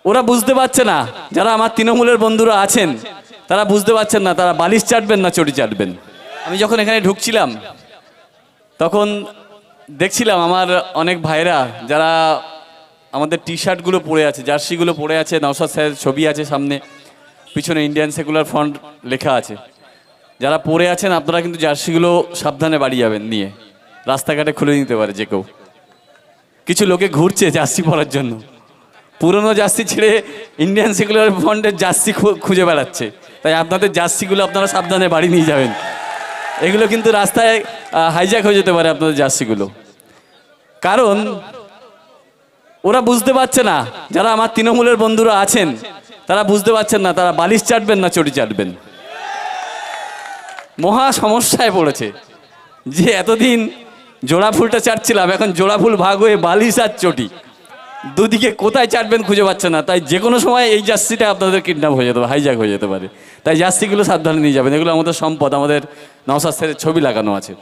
ওরা বুঝতে পারছে না, যারা আমার তৃণমূলের বন্ধুরা আছেন তারা বুঝতে পারছেন না তারা বালিশ চাটবেন না চটি চাটবেন। আমি যখন এখানে ঢুকছিলাম তখন দেখছিলাম আমার অনেক ভাইরা যারা আমাদের টি শার্টগুলো পরে আছে, জার্সিগুলো পরে আছে, নওশাদ স্যারের ছবি আছে সামনে, পিছনে ইন্ডিয়ান সেকুলার ফ্রন্ট লেখা আছে, যারা পরে আছেন আপনারা কিন্তু জার্সিগুলো সাবধানে বাড়ি যাবেন নিয়ে, রাস্তাঘাটে খুলে নিতে পারে যে কেউ। কিছু লোকে ঘুরছে জার্সি পরার জন্য, পুরনো জার্সি ছেড়ে ইন্ডিয়ান সেকুলার ফ্রন্টের জার্সি খুঁজে বেড়াচ্ছে, তাই আপনাদের জার্সিগুলো আপনারা সাবধানে বাড়ি নিয়ে যাবেন। এগুলো কিন্তু রাস্তায় হাইজ্যাক হয়ে যেতে পারে আপনাদের জার্সিগুলো। কারণ ওরা বুঝতে পারছে না, যারা আমার তৃণমূলের বন্ধুরা আছেন তারা বুঝতে পারছেন না তারা বালিশ চাটবেন না চটি চাটবেন। মহা সমস্যায় পড়েছে যে এতদিন জোড়া ফুলটা চাটছিলাম, এখন জোড়া ফুল ভাগ হয়ে বালিশ আর চটি, দুদিকে কোথায় চাটবেন খুঁজে পাচ্ছে না। তাই যে কোনো সময় এই জার্সিটা আপনাদের কিডন্যাপ হয়ে যেতে পারে, হাইজ্যাক হয়ে যেতে পারে। তাই জার্সিগুলো সাবধানে নিয়ে যাবেন, এগুলো আমাদের সম্পদ, আমাদের নওশাদ স্যারের ছবি লাগানো আছে।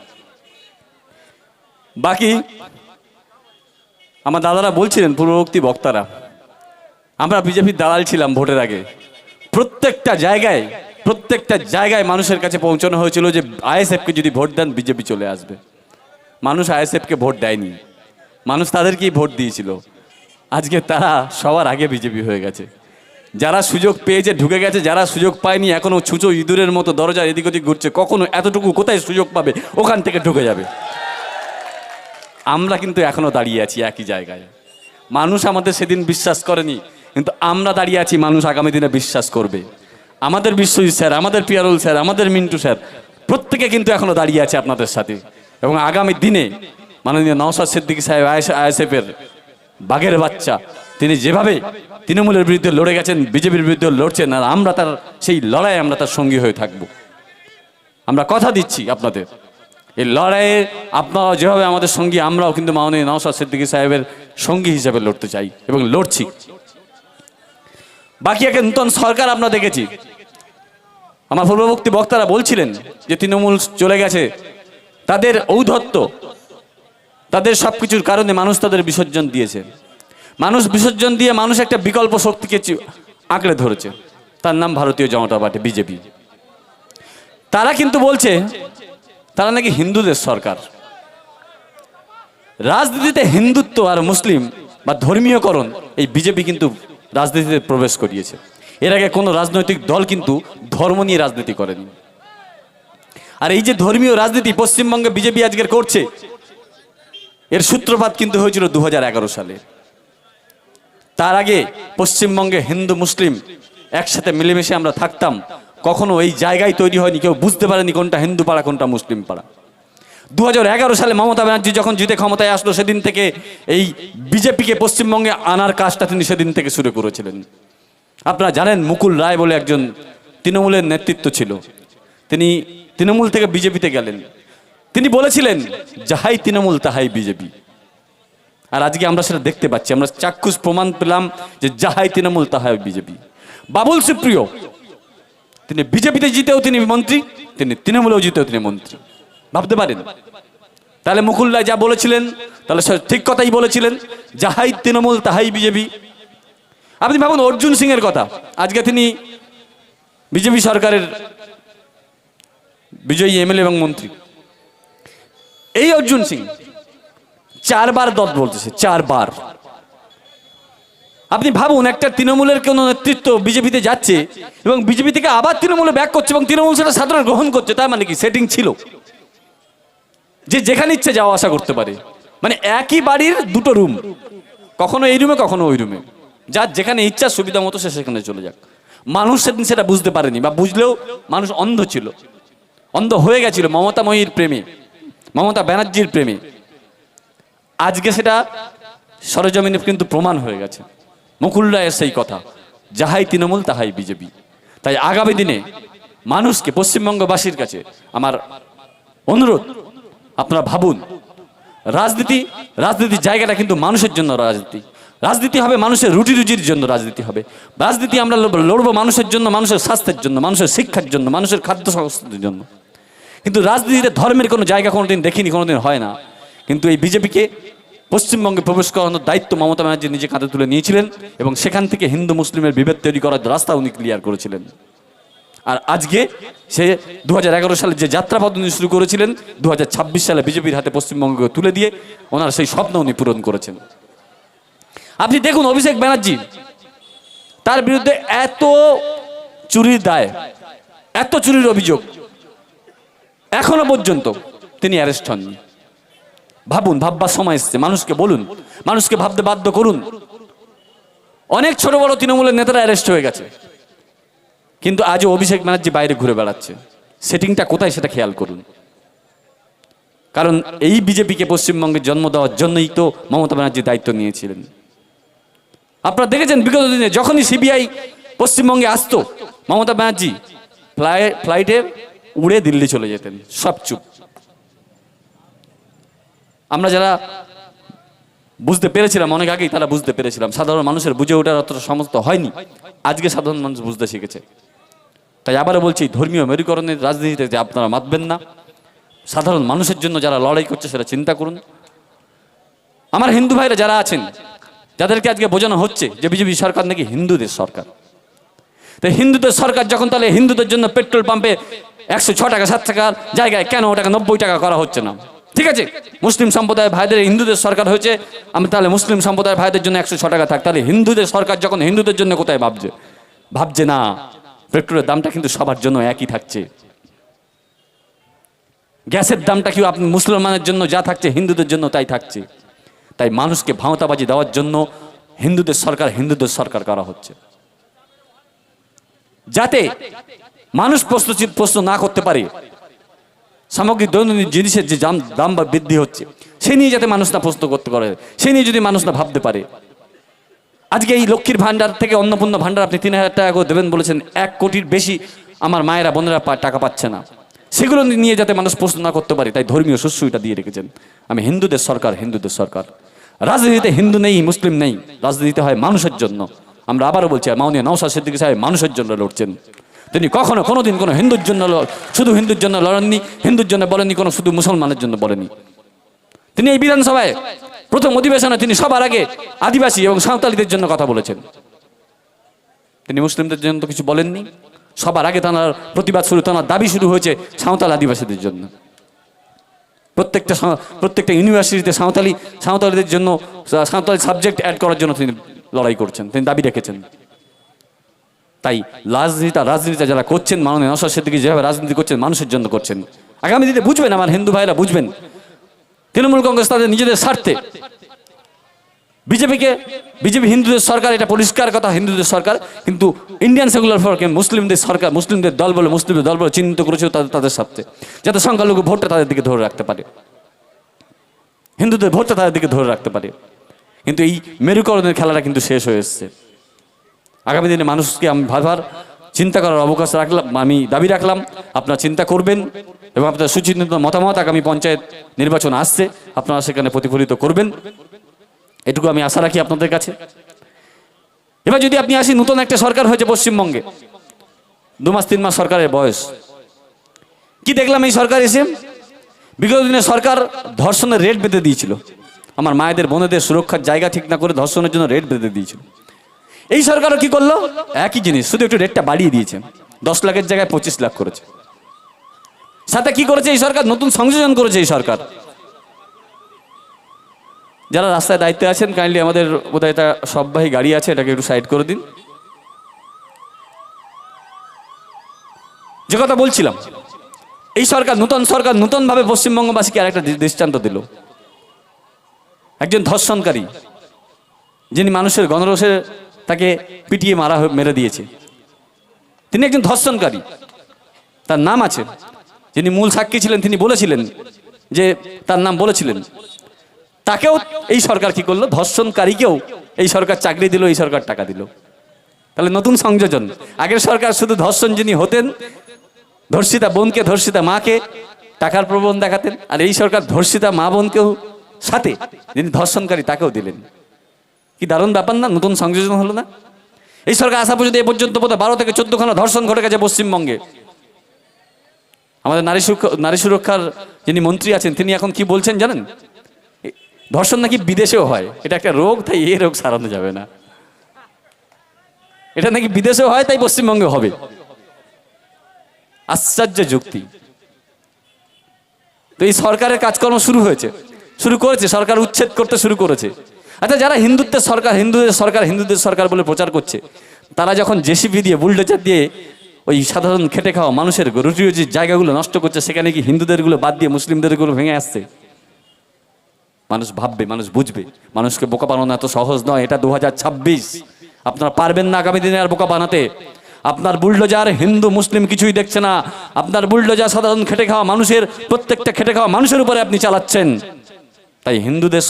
বাকি আমার দাদারা বলছিলেন, পূর্ববর্তী বক্তারা, আমরা বিজেপির দালাল ছিলাম ভোটের আগে। প্রত্যেকটা জায়গায় মানুষের কাছে পৌঁছানো হয়েছিল যে আইএসএফকে যদি ভোট দেন বিজেপি চলে আসবে। মানুষ আইএসএফকে ভোট দেয়নি, মানুষ তাদেরকেই ভোট দিয়েছিল। আজকে তারা সবার আগে বিজেপি হয়ে গেছে। যারা সুযোগ পেয়েছে ঢুকে গেছে, যারা সুযোগ পায়নি এখনও ছুঁচো ইঁদুরের মতো দরজার এদিক ওদিক ঘুরছে, কখনো এতটুকু কোথায় সুযোগ পাবে ওখান থেকে ঢুকে যাবে। আমরা কিন্তু এখনও দাঁড়িয়ে আছি একই জায়গায়। মানুষ আমাদের সেদিন বিশ্বাস করেনি, কিন্তু আমরা দাঁড়িয়ে আছি, মানুষ আগামী দিনে বিশ্বাস করবে। আমাদের বিশ্বজিৎ স্যার, আমাদের পিয়ারুল স্যার, আমাদের মিন্টু স্যার, প্রত্যেকে কিন্তু এখনও দাঁড়িয়ে আছে আপনাদের সাথে। এবং আগামী দিনে মাননীয় নওশাদ সিদ্দিকী সাহেব আইএসএফের বাঘের বাচ্চা, তিনি যেভাবে তৃণমূলের বিরুদ্ধে লড়ে গেছেন, বিজেপির বিরুদ্ধে লড়ছেন, আর আমরা তার সেই লড়াইয়ে আমরা তার সঙ্গী হয়ে থাকব। আমরা কথা দিচ্ছি আপনাদের, এই লড়াইয়ে আপনারা যেভাবে আমাদের সঙ্গী, আমরাও কিন্তু মাননীয় নওশাদ সিদ্দিকী সাহেবের সঙ্গী হিসেবে লড়তে চাই এবং লড়ছি। বাকি একটা নতুন সরকার আমরা দেখেছি। আমার পূর্ববর্তী বক্তারা বলছিলেন যে তৃণমূল চলে গেছে, তাদের ঔদ্ধত্য, তাদের সব কিছুর কারণে মানুষ তাদের বিসর্জন দিয়েছে। মানুষ বিসর্জন দিয়ে মানুষ একটা বিকল্প শক্তিকে আঁকড়ে ধরেছে, তার নাম ভারতীয় জনতা পার্টি, বিজেপি। তারা কিন্তু বলছে তারা নাকি হিন্দুদের সরকার। রাজনীতিতে হিন্দুত্ব আর মুসলিম বা ধর্মীয়করণ এই বিজেপি কিন্তু রাজনীতিতে প্রবেশ করিয়েছে। এর আগে কোনো রাজনৈতিক দল কিন্তু ধর্ম নিয়ে রাজনীতি করেনি। আর এই যে ধর্মীয় রাজনীতি পশ্চিমবঙ্গে বিজেপি আজকের করছে, এর সূত্রপাত কিন্তু হয়েছিল 2011 সালে। তার আগে পশ্চিমবঙ্গে হিন্দু মুসলিম একসাথে মিলেমিশে আমরা থাকতাম, কখনো এই জায়গায় তৈরি হয়নি, কেউ বুঝতে পারেনি কোনটা হিন্দু পাড়া কোনটা মুসলিম পাড়া। 2011 সালে মমতা ব্যানার্জি যখন জিতে ক্ষমতায় আসলো, সেদিন থেকে এই বিজেপিকে পশ্চিমবঙ্গে আনার কাজটা তিনি সেদিন থেকে শুরু করেছিলেন। আপনারা জানেন মুকুল রায় বলে একজন তৃণমূলের নেতৃত্ব ছিল, তিনি তৃণমূল থেকে বিজেপিতে গেলেন। তিনি বলেছিলেন যাহাই তৃণমূল তাহাই বিজেপি। আর আজকে আমরা সেটা দেখতে পাচ্ছি, আমরা চাক্ষুষ প্রমাণ পেলাম যে যাহাই তৃণমূল তাহাই বিজেপি। বাবুল সুপ্রিয় তিনি বিজেপিতে জিতেও তিনি মন্ত্রী, তিনি তৃণমূলেও জিতেও তিনি মন্ত্রী। ভাবতে পারেন? তাহলে মুকুল রায় যা বলেছিলেন তাহলে ঠিক কথাই বলেছিলেন, যাহাই তৃণমূল তাহাই বিজেপি। আপনি ভাবুন অর্জুন সিং এর কথা, আজকে তিনি বিজেপি সরকারের বিজয়ী এমএলএ এবং মন্ত্রী। এই অর্জুন সিং 4 বার দল বলতেছে, 4 বার। আপনি ভাবুন একটা তৃণমূলের কোন নেতৃত্ব বিজেপিতে যাচ্ছে এবং বিজেপি থেকে আবার তৃণমূলে ব্যাক করছে এবং তৃণমূল সেটা সাধারণ গ্রহণ করছে। তার মানে কি সেটিং ছিল যে যেখানে ইচ্ছে যাওয়া আসা করতে পারে, মানে একই বাড়ির 2টো রুম, কখনো এই রুমে কখনো ওই রুমে, যার যেখানে ইচ্ছা সুবিধা মতো সে সেখানে চলে যাক। মানুষ সেদিন সেটা বুঝতে পারেনি, বা বুঝলেও মানুষ অন্ধ ছিল, অন্ধ হয়ে গেছিল মমতাময়ীর প্রেমে, মমতা ব্যানার্জির প্রেমে। আজকে সেটা সরজমিনে কিন্তু প্রমাণ হয়ে গেছে। মুকুল রায়ের সেই কথা, যাহাই তৃণমূল তাহাই বিজেপি। তাই আগামী দিনে মানুষকে, পশ্চিমবঙ্গবাসীর কাছে আমার অনুরোধ, আপনারা ভাবুন, রাজনীতির জায়গাটা কিন্তু মানুষের জন্য রাজনীতি। রাজনীতি হবে মানুষের রুটি রুজির জন্য, রাজনীতি হবে রাজনীতি আমরা লড়বো মানুষের জন্য, মানুষের স্বাস্থ্যের জন্য, মানুষের শিক্ষার জন্য, মানুষের খাদ্য সংস্কৃতির জন্য। কিন্তু রাজনীতিতে ধর্মের কোনো জায়গা কোনোদিন দেখিনি, কোনোদিন হয় না। কিন্তু এই বিজেপিকে পশ্চিমবঙ্গে প্রবেশ করানোর দায়িত্ব মমতা ব্যানার্জি নিজে কাঁধে তুলে নিয়েছিলেন এবং সেখান থেকে হিন্দু মুসলিমের বিভেদ তৈরি করার রাস্তা উনি ক্লিয়ার করেছিলেন। আর আজকে সে 2011 সালে যে যাত্রাপথ উনি শুরু করেছিলেন, 2026 সালে বিজেপির হাতে পশ্চিমবঙ্গকে তুলে দিয়ে ওনার সেই স্বপ্ন উনি পূরণ করেছেন। আপনি দেখুন অভিষেক ব্যানার্জি, তার বিরুদ্ধে এত চুরির দায়, এত চুরির অভিযোগ, এখনো পর্যন্ত তিনি অ্যারেস্ট হননি। ভাবুন, ভাববার সময় এসছে। মানুষকে বলুন, মানুষকে ভাবতে বাধ্য করুন। অনেক ছোট বড় তৃণমূলের নেতারা অ্যারেস্ট হয়ে গেছে, কিন্তু আজও অভিষেক ব্যানার্জি বাইরে ঘুরে বেড়াচ্ছে। সেটিংটা কোথায় সেটা খেয়াল করুন। কারণ এই বিজেপিকে পশ্চিমবঙ্গে জন্ম দেওয়ার জন্যই তো মমতা ব্যানার্জি দায়িত্ব নিয়েছিলেন। আপনারা দেখেছেন বিগত দিনে যখনই সিবিআই পশ্চিমবঙ্গে আসতো, মমতা ব্যানার্জি ফ্লাইটে উড়ে দিল্লি চলে যেতেন, সব চুপ। আমরা যারা বুঝতে পেরেছিলাম, অনেক আগেই তারা বুঝতে পেরেছিলাম, সাধারণ মানুষের বুঝে ওঠার অতটা সমস্ত হয়নি। আজকে সাধারণ মানুষ বুঝতে শিখেছে। তাই আবারও বলছি, ধর্মীয় মেরুকরণের রাজনীতিতে যে আপনারা মাতবেন না। সাধারণ মানুষের জন্য যারা লড়াই করছে সেটা চিন্তা করুন। আমার হিন্দু ভাইরা যারা আছেন, যাদেরকে আজকে বোঝানো হচ্ছে যে বিজেপি সরকার নাকি হিন্দুদের সরকার, তাই হিন্দুদের সরকার যখন, তাহলে হিন্দুদের জন্য পেট্রোল পাম্পে 106 টাকা 7 টাকার জায়গায় কেন ওটাকে 90 টাকা করা হচ্ছে না? ঠিক আছে, মুসলিম সম্প্রদায়ের ভাইদের হিন্দুদের সরকার হয়েছে, আমি তাহলে মুসলিম সম্প্রদায়ের ভাইদের জন্য 106 টাকা থাক। তাহলে হিন্দুদের সরকার যখন হিন্দুদের জন্য কোথায় ভাবছে না। পেট্রোলের দামটা কিন্তু সবার জন্য একই থাকছে। গ্যাসের দামটা কি আপনি মুসলমানের জন্য যা থাকছে, হিন্দুদের জন্য তাই থাকছে। তাই মানুষকে ভাঁওতাবাজি দেওয়ার জন্য হিন্দুদের সরকার করা হচ্ছে, যাতে মানুষ প্রশ্ন না করতে পারে। সামগ্রিক দৈনন্দিন জিনিসের যে দাম বা বৃদ্ধি হচ্ছে, সে নিয়ে যাতে মানুষ না প্রশ্ন করতে পারে, সে নিয়ে যদি মানুষ না ভাবতে পারে। আজকে এই লক্ষ্মীর ভান্ডার থেকে অন্নপূর্ণা ভান্ডার আপনি 3000 টাকা করে দেবেন বলেছেন, 1 কোটির বেশি আমার মায়েরা বোনেরা টাকা পাচ্ছে না। সেগুলো নিয়ে যাতে মানুষ প্রশ্ন না করতে পারে, তাই ধর্মীয় শস্যটা দিয়ে রেখেছেন। আমি হিন্দুদের সরকার। রাজনীতিতে হিন্দু নেই, মুসলিম নেই, রাজনীতিতে হয় মানুষের জন্য। আমরা আবারও বলছি, মাননীয় নওশাদ সিদ্দিকী সাহেব মানুষের জন্য লড়ছেন। তিনি কোনোদিন কোনো হিন্দুর জন্য শুধু হিন্দুর জন্য লড়েননি, হিন্দুর জন্য বলেননি, কোনো শুধু মুসলমানের জন্য বলেননি। তিনি এই বিধানসভায় প্রথম অধিবেশনে তিনি সবার আগে আদিবাসী এবং সাঁওতালিদের জন্য কথা বলেছেন। তিনি মুসলিমদের জন্য তো কিছু বলেননি। সবার আগে তাঁর প্রতিবাদ শুরু, তাঁর দাবি শুরু হয়েছে সাঁওতাল আদিবাসীদের জন্য। প্রত্যেকটা ইউনিভার্সিটিতে সাঁওতালিদের জন্য সাঁওতালি সাবজেক্ট অ্যাড করার জন্য তিনি লড়াই করছেন, তিনি দাবি রেখেছেন। তাই রাজনীতিটা যারা করছেন, মাননীয় নওশাদ সিদ্দিকী যেভাবে রাজনীতি করছেন, মানুষের জন্য করছেন। আগামী দিনে বুঝবেন, আমার হিন্দু ভাইরা বুঝবেন, তৃণমূল কংগ্রেস তাদের নিজেদের স্বার্থে বিজেপি হিন্দুদের সরকার, এটা পরিষ্কার কথা, হিন্দুদের সরকার। কিন্তু ইন্ডিয়ান সেকুলার ফোরাম মুসলিমদের সরকার, মুসলিমদের দল বলে চিহ্নিত করেছিল তাদের স্বার্থে, যাতে সংখ্যালঘু ভোটটা তাদের দিকে ধরে রাখতে পারে, হিন্দুদের ভোটটা তাদের দিকে ধরে রাখতে পারে। কিন্তু এই মেরুকরণের খেলাটা কিন্তু শেষ হয়ে এসছে। আগামী দিনে মানুষকে আমি ভাবার চিন্তা করার অবকাশ রাখলাম, আমি দাবি রাখলাম, আপনারা চিন্তা করবেন এবং আপনার সুচিন্তিত মতামত আগামী পঞ্চায়েত নির্বাচন আসছে, আপনারা সেখানে প্রতিফলিত করবেন, এটুকু আমি আশা রাখি আপনাদের কাছে। এবার যদি আপনি আসি, নতুন একটা সরকার হয়েছে পশ্চিমবঙ্গে, 2 মাস 3 মাস সরকারের বয়স। কি দেখলাম এই সরকার এসে? বিগত দিনে সরকার ধর্ষণের রেট বেঁধে দিয়েছিল, আমার মায়েদের বোনেদের সুরক্ষার জায়গা ঠিক না করে ধর্ষণের জন্য রেট বেঁধে দিয়েছিল। এই সরকারও কি করলো? একই জিনিস, শুধু একটু রেটটা বাড়িয়ে দিয়েছে, 10 লাখের জায়গায় 25 লাখ করেছে। সাথে কি করেছে এই সরকার? নতুন সংযোজন করেছে এই সরকার। যারা রাস্তায় দায়িত্বে আছেন, কাইন্ডলি আমাদের বোধহয় এটা সববাহী গাড়ি আছে, এটাকে একটু সাইড করে দিন। যে কথা বলছিলাম, এই নতুন সরকার নতুনভাবে পশ্চিমবঙ্গবাসীকে আরেকটা দৃষ্টান্ত দিল। একজন ধর্ষণকারী, যিনি মানুষের গণরোষে তাকে পিটিয়ে মেরে দিয়েছে, তিনি একজন ধর্ষণকারী, তার নাম আছে। যিনি মূল সাক্ষী ছিলেন, তিনি বলেছিলেন যে তার নাম বলেছিলেন, তাকেও এই সরকার কি করলো? ধর্ষণকারীকেও এই সরকার চাকরি দিল, এই সরকার টাকা দিল। তাহলে নতুন সংযোজন। আগের সরকার শুধু ধর্ষণ যিনি হতেন, ধর্ষিতা বোনকে, ধর্ষিতা মাকে টাকার প্রলোভন দেখাতেন, আর এই সরকার ধর্ষিতা মা বোনকেও সাথে যিনি ধর্ষণকারী তাকেও দিলেন। কি দারুণ ব্যাপার না? নতুন সংযোজন হলো না? এই সরকার আসা পর্যন্ত এ পর্যন্ত বোধহয় 12 থেকে 14 খানা ধর্ষণ ঘটে গেছে পশ্চিমবঙ্গে। আমাদের নারী সুরক্ষার যিনি মন্ত্রী আছেন, তিনি এখন কি বলছেন জানেন? ধর্ষণ নাকি বিদেশেও হয়, এটা একটা রোগ, তাই এই রোগ সারানো যাবে না। এটা নাকি বিদেশেও হয়, তাই পশ্চিমবঙ্গে হবে। আশ্চর্য যুক্তি। তো এই সরকারের কাজকর্ম শুরু করেছে, সরকার উচ্ছেদ করতে শুরু করেছে। আচ্ছা, যারা হিন্দুত্বের সরকার বলে প্রচার করছে, তারা যখন জেসিবি দিয়ে, বুলডোজার দিয়ে ওই সাধারণ খেটে খাওয়া মানুষের রুটি রুজির জায়গাগুলো নষ্ট করছে, সেখানে কি হিন্দুদেরগুলো বাদ দিয়ে মুসলিমদেরগুলো ভেঙে আসছে? মানুষ ভাববে, মানুষ বুঝবে। মানুষকে বোকা বানানো এত সহজ নয়। এটা 2026, আপনারা পারবেন না আগামী দিনে আর বোকা বানাতে। আপনার বুলডোজার হিন্দু মুসলিম কিছুই দেখছে না। আপনার বুলডোজার সাধারণ খেটে খাওয়া মানুষের, প্রত্যেকটা খেটে খাওয়া মানুষের উপরে আপনি চালাচ্ছেন। তাই হিন্দুদের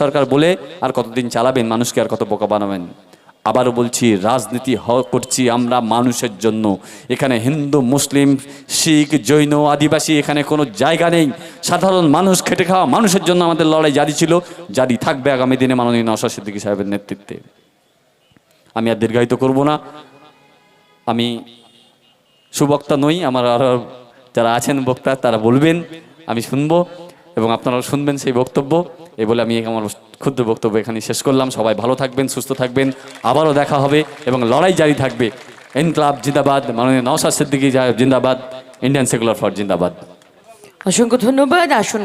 সরকার বলে আর কতদিন চালাবেন? মানুষকে আর কত বোকা বানাবেন? আবারও বলছি, রাজনীতি করছি আমরা মানুষের জন্য। এখানে হিন্দু মুসলিম শিখ জৈন আদিবাসী এখানে কোনো জায়গা নেই। সাধারণ মানুষ, খেটে খাওয়া মানুষের জন্য আমাদের লড়াই জারি ছিল, জারি থাকবে আগামী দিনে মাননীয় নওশাদ সিদ্দিকী সাহেবের নেতৃত্বে। আমি আর দীর্ঘায়িত করব না। আমি সুবক্তা নই, আমার আরও যারা আছেন বক্তা তারা বলবেন, আমি শুনবো এবং আপনারাও শুনবেন সেই বক্তব্য। এই বলে আমি আমার ক্ষুদ্র বক্তব্য এখানে শেষ করলাম। সবাই ভালো থাকবেন, সুস্থ থাকবেন, আবারও দেখা হবে এবং লড়াই জারি থাকবে। ইনকলাব জিন্দাবাদ, মাননীয় নওশাদ সিদ্দিকী সাহেব জিন্দাবাদ, ইন্ডিয়ান সেকুলার ফ্রন্ট জিন্দাবাদ। অসংখ্য ধন্যবাদ। আসুন।